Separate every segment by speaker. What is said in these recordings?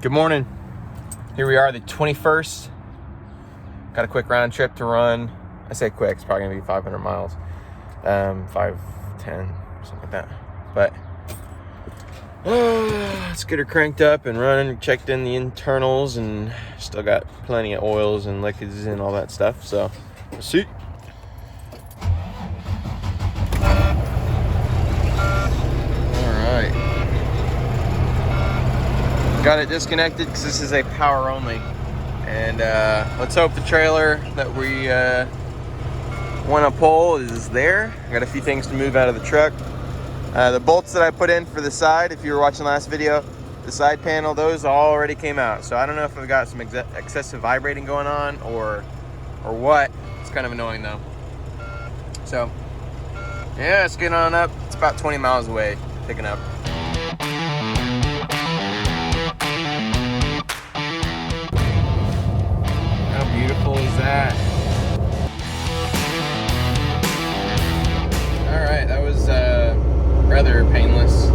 Speaker 1: Good morning. Here we are, the 21st. Got a quick round trip to run. I say quick, it's probably gonna be 500 miles. 510, something like that. But let's get her cranked up and running. Checked in the internals and still got plenty of oils and liquids and all that stuff. So let's see. Got it disconnected because this is a power only, and let's hope the trailer that we want to pull is there. I got a few things to move out of the truck. The bolts that I put in for the side, if you were watching the last video, the side panel, those already came out. So I don't know if I've got some excessive vibrating going on or what. It's kind of annoying though. So yeah, it's getting on up. It's about 20 miles away, picking up. Beautiful is that? Alright, that was rather painless.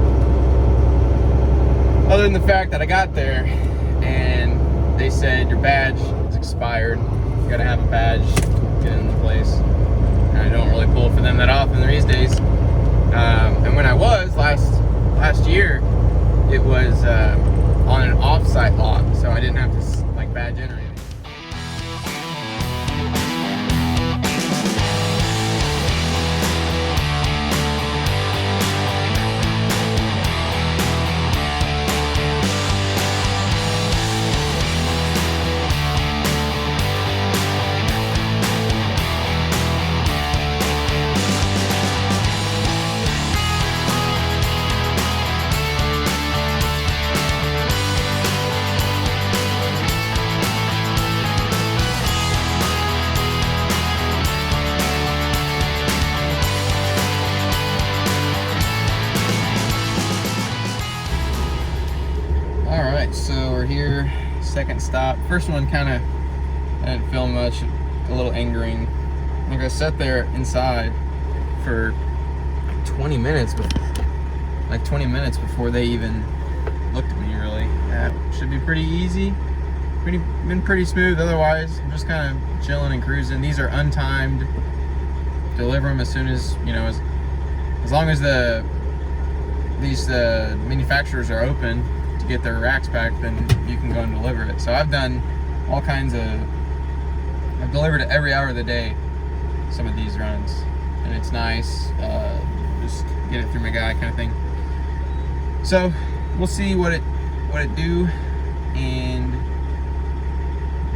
Speaker 1: Other than the fact that I got there and they said your badge is expired. You gotta have a badge to get in the place. And I don't really pull for them that often these days. And when I was last year, it was on an off-site lot, so I didn't have to like badge in or anything. So we're here, second stop. First one I didn't film much, a little angering. I think I sat there inside for like 20 minutes before they even looked at me really. Should be pretty easy, been pretty smooth otherwise. I'm just kind of chilling and cruising. These are untimed. Deliver them as soon as, you know, as long as these manufacturers are open to get their racks back, then you can go and deliver it. So I've done all kinds of, I've delivered it every hour of the day, some of these runs, and it's nice. Just get it through my guy kind of thing. So we'll see what it do, and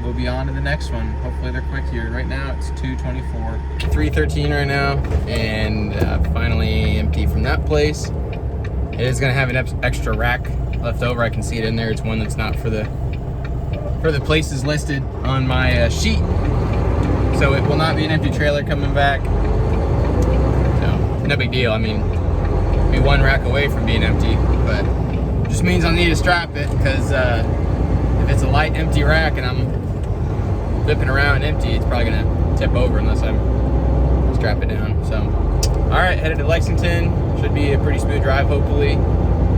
Speaker 1: we'll be on to the next one. Hopefully they're quick here. Right now it's 2:24, 3:13 right now, and finally empty from that place. It is gonna have an extra rack left over. I can see it in there. It's one that's not for the places listed on my sheet, so it will not be an empty trailer coming back. So no big deal. I mean, be one rack away from being empty, but it just means I'll need to strap it, because if it's a light empty rack and I'm flipping around empty, it's probably gonna tip over unless I strap it down. So all right, headed to Lexington. Should be a pretty smooth drive hopefully,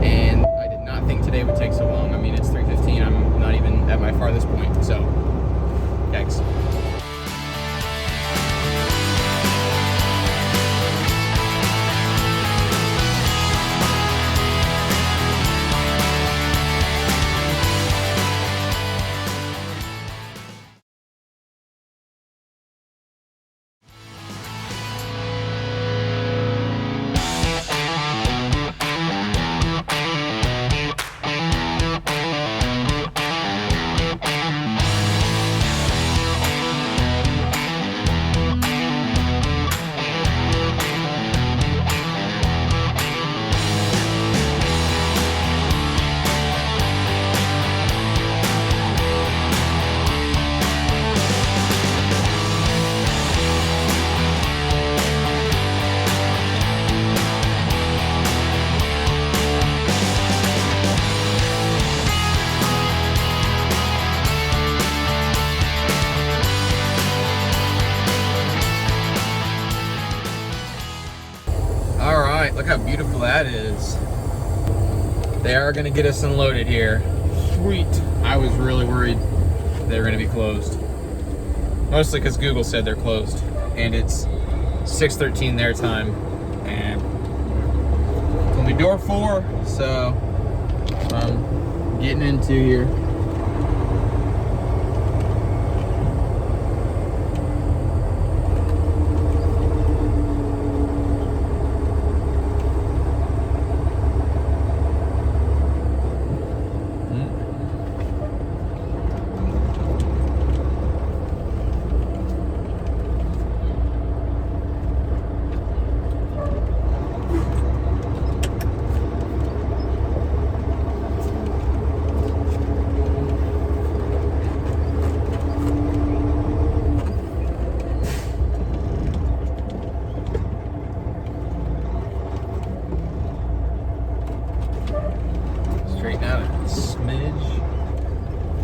Speaker 1: and I did not think today would take so long. I mean, it's 3:15. I'm not even at my farthest point, so yikes. Look how beautiful that is. They are gonna get us unloaded here. Sweet. I was really worried they were going to be closed. Mostly because Google said they're closed. And it's 6:13 their time. And it's only door 4, so I'm getting into here.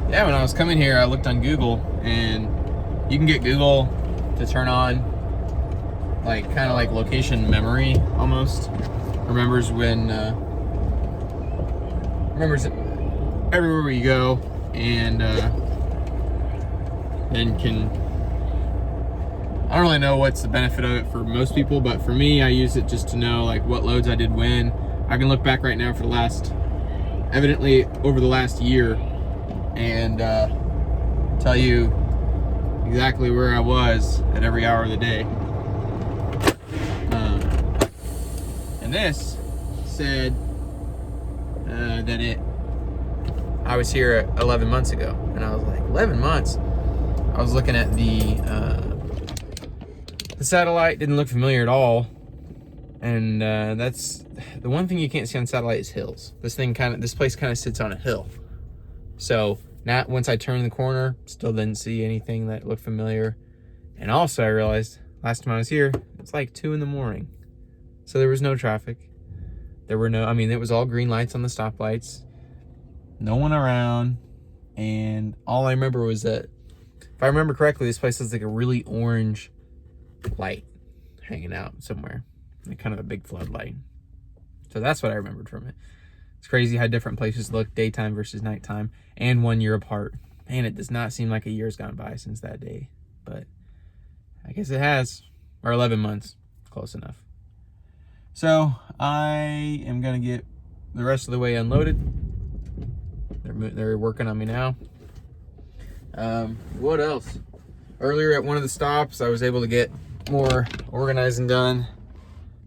Speaker 1: Yeah, when I was coming here, I looked on Google, and you can get Google to turn on like kind of like location memory almost. Remembers everywhere you go, and then can, I don't really know what's the benefit of it for most people, but for me, I use it just to know like what loads I did when. I can look back right now for the last, evidently over the last year, and tell you exactly where I was at every hour of the day. And this said that I was here 11 months ago, and I was like, 11 months? I was looking at the satellite, didn't look familiar at all, and that's the one thing you can't see on satellite is hills. This place kind of sits on a hill. So now, once I turned the corner, still didn't see anything that looked familiar. And also I realized last time I was here, it's like 2 in the morning. So there was no traffic. There were no, I mean, it was all green lights on the stoplights. No one around. And all I remember was that, if I remember correctly, this place has like a really orange light hanging out somewhere. Like kind of a big floodlight. So that's what I remembered from it. It's crazy how different places look daytime versus nighttime, and 1 year apart. Man, it does not seem like a year's gone by since that day, but I guess it has. Or 11 months, close enough. So I am gonna get the rest of the way unloaded. They're working on me now. What else? Earlier at one of the stops, I was able to get more organizing done.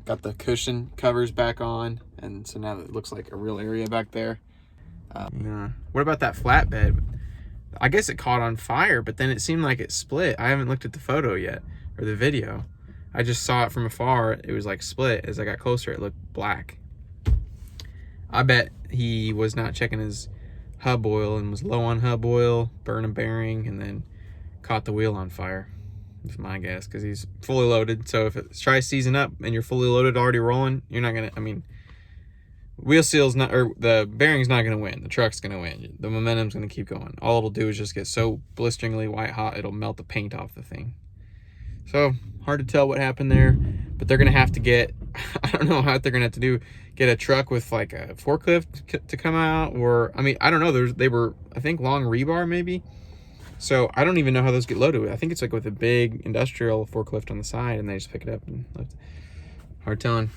Speaker 1: Got the cushion covers back on, and so now it looks like a real area back there. What about that flatbed? I guess it caught on fire, but then it seemed like it split. I haven't looked at the photo yet, or the video. I just saw it from afar. It was like split. As I got closer, it looked black. I bet he was not checking his hub oil and was low on hub oil, burned a bearing, and then caught the wheel on fire. That's my guess, because he's fully loaded. So if it tries season up and you're fully loaded, already rolling, you're not gonna, I mean, wheel seal's not, or the bearing's not gonna win. The truck's gonna win. The momentum's gonna keep going. All it'll do is just get so blisteringly white hot, it'll melt the paint off the thing. So hard to tell what happened there, but they're gonna have to get, I don't know how they're gonna have to do, get a truck with like a forklift to come out, or, I mean, I don't know. They were, I think, long rebar maybe. So I don't even know how those get loaded with. I think it's like with a big industrial forklift on the side, and they just pick it up and lift. Hard telling.